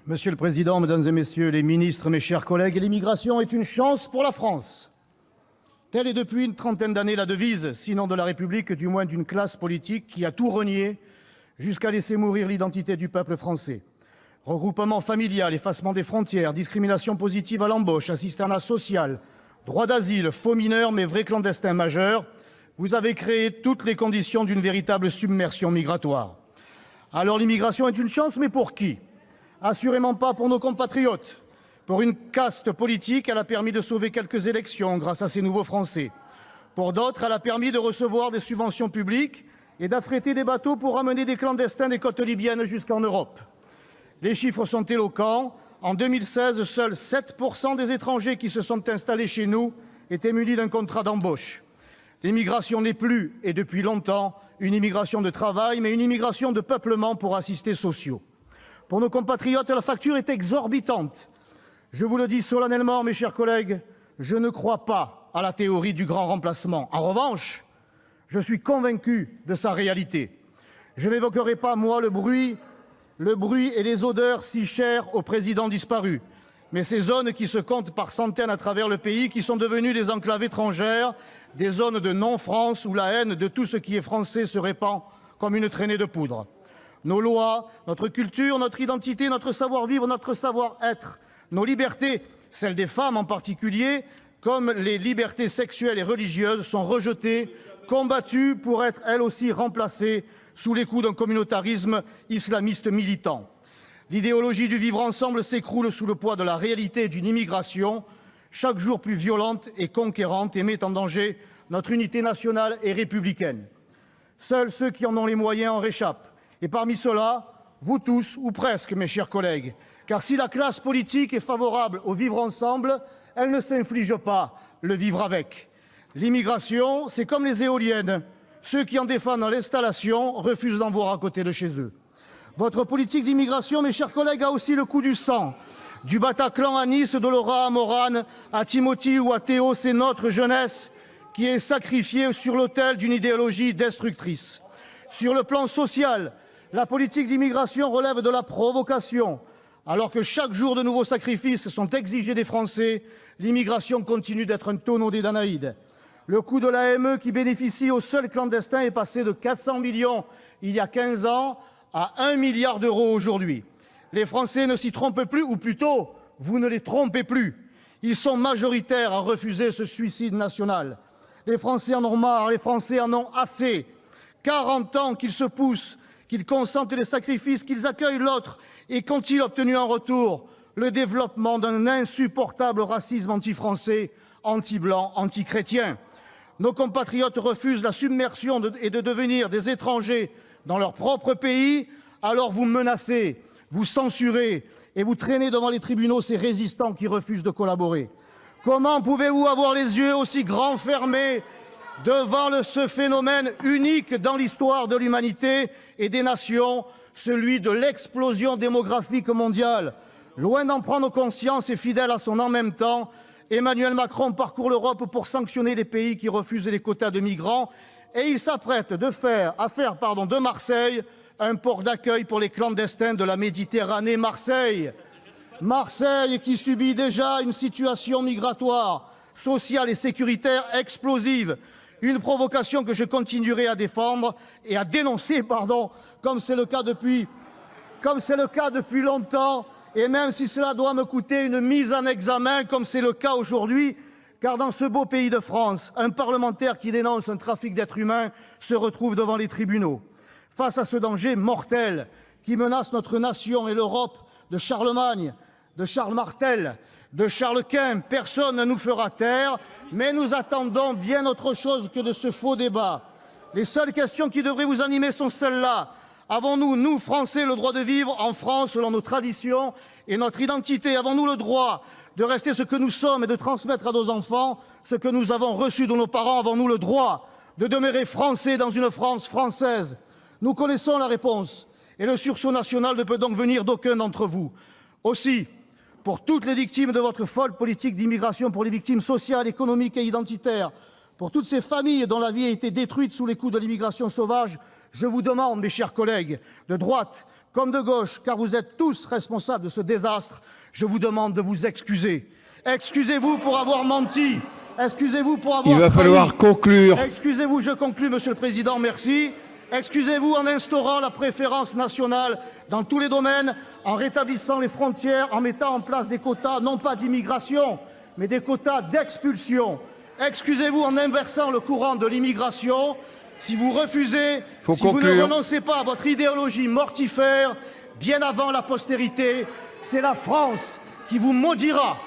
Monsieur le président, mesdames et messieurs les ministres, mes chers collègues, l'immigration est une chance pour la France. Telle est depuis une trentaine d'années la devise, sinon de la République, du moins d'une classe politique qui a tout renié jusqu'à laisser mourir l'identité du peuple français. Regroupement familial, effacement des frontières, discrimination positive à l'embauche, assistanat social, droit d'asile, faux mineurs mais vrais clandestins majeurs, vous avez créé toutes les conditions d'une véritable submersion migratoire. Alors l'immigration est une chance, mais pour qui ? Assurément pas pour nos compatriotes. Pour une caste politique, elle a permis de sauver quelques élections grâce à ces nouveaux Français. Pour d'autres, elle a permis de recevoir des subventions publiques et d'affréter des bateaux pour ramener des clandestins des côtes libyennes jusqu'en Europe. Les chiffres sont éloquents. En 2016, seuls 7% des étrangers qui se sont installés chez nous étaient munis d'un contrat d'embauche. L'immigration n'est plus, et depuis longtemps, une immigration de travail, mais une immigration de peuplement pour assistés sociaux. Pour nos compatriotes, la facture est exorbitante. Je vous le dis solennellement, mes chers collègues, je ne crois pas à la théorie du grand remplacement. En revanche, je suis convaincu de sa réalité. Je n'évoquerai pas, moi, le bruit et les odeurs si chers au président disparu, mais ces zones qui se comptent par centaines à travers le pays, qui sont devenues des enclaves étrangères, des zones de non-France où la haine de tout ce qui est français se répand comme une traînée de poudre. Nos lois, notre culture, notre identité, notre savoir-vivre, notre savoir-être, nos libertés, celles des femmes en particulier, comme les libertés sexuelles et religieuses, sont rejetées, combattues pour être elles aussi remplacées sous les coups d'un communautarisme islamiste militant. L'idéologie du vivre ensemble s'écroule sous le poids de la réalité d'une immigration chaque jour plus violente et conquérante et met en danger notre unité nationale et républicaine. Seuls ceux qui en ont les moyens en réchappent. Et parmi ceux-là, vous tous, ou presque, mes chers collègues. Car si la classe politique est favorable au vivre ensemble, elle ne s'inflige pas le vivre avec. L'immigration, c'est comme les éoliennes. Ceux qui en défendent l'installation refusent d'en voir à côté de chez eux. Votre politique d'immigration, mes chers collègues, a aussi le coût du sang. Du Bataclan à Nice, de Laura à Morane, à Timothy ou à Théo, c'est notre jeunesse qui est sacrifiée sur l'autel d'une idéologie destructrice. Sur le plan social, la politique d'immigration relève de la provocation. Alors que chaque jour de nouveaux sacrifices sont exigés des Français, l'immigration continue d'être un tonneau des Danaïdes. Le coût de l'AME qui bénéficie aux seuls clandestins est passé de 400 millions il y a 15 ans à 1 milliard d'euros aujourd'hui. Les Français ne s'y trompent plus, ou plutôt, vous ne les trompez plus. Ils sont majoritaires à refuser ce suicide national. Les Français en ont marre, les Français en ont assez. 40 ans qu'ils se poussent, qu'ils consentent les sacrifices, qu'ils accueillent l'autre, et qu'ont-ils obtenu en retour ? Le développement d'un insupportable racisme anti-français, anti-blanc, anti-chrétien. Nos compatriotes refusent la submersion et de devenir des étrangers dans leur propre pays, alors vous menacez, vous censurez et vous traînez devant les tribunaux ces résistants qui refusent de collaborer. Comment pouvez-vous avoir les yeux aussi grands fermés devant ce phénomène unique dans l'histoire de l'humanité et des nations, celui de l'explosion démographique mondiale? Loin d'en prendre conscience et fidèle à son en même temps, Emmanuel Macron parcourt l'Europe pour sanctionner les pays qui refusent les quotas de migrants et il s'apprête à faire de Marseille un port d'accueil pour les clandestins de la Méditerranée. Marseille qui subit déjà une situation migratoire, sociale et sécuritaire explosive. Une provocation que je continuerai à défendre et à dénoncer, comme c'est le cas depuis longtemps, et même si cela doit me coûter une mise en examen, comme c'est le cas aujourd'hui, car dans ce beau pays de France, un parlementaire qui dénonce un trafic d'êtres humains se retrouve devant les tribunaux. Face à ce danger mortel qui menace notre nation et l'Europe de Charlemagne, de Charles Martel, de Charles Quint, personne ne nous fera taire, mais nous attendons bien autre chose que de ce faux débat. Les seules questions qui devraient vous animer sont celles-là. Avons-nous, nous, Français, le droit de vivre en France selon nos traditions et notre identité? Avons-nous le droit de rester ce que nous sommes et de transmettre à nos enfants ce que nous avons reçu de nos parents? Avons-nous le droit de demeurer Français dans une France française? Nous connaissons la réponse, et le sursaut national ne peut donc venir d'aucun d'entre vous. Aussi, pour toutes les victimes de votre folle politique d'immigration, pour les victimes sociales, économiques et identitaires, pour toutes ces familles dont la vie a été détruite sous les coups de l'immigration sauvage, je vous demande, mes chers collègues, de droite comme de gauche, car vous êtes tous responsables de ce désastre, je vous demande de vous excuser. Excusez-vous pour avoir menti. Excusez-vous pour avoir Il va trahi. falloir conclure. Excusez-vous, je conclus, Monsieur le Président, merci. Excusez-vous en instaurant la préférence nationale dans tous les domaines, en rétablissant les frontières, en mettant en place des quotas, non pas d'immigration, mais des quotas d'expulsion. Excusez-vous en inversant le courant de l'immigration. Si vous refusez, si vous ne renoncez pas à votre idéologie mortifère, bien avant la postérité, c'est la France qui vous maudira.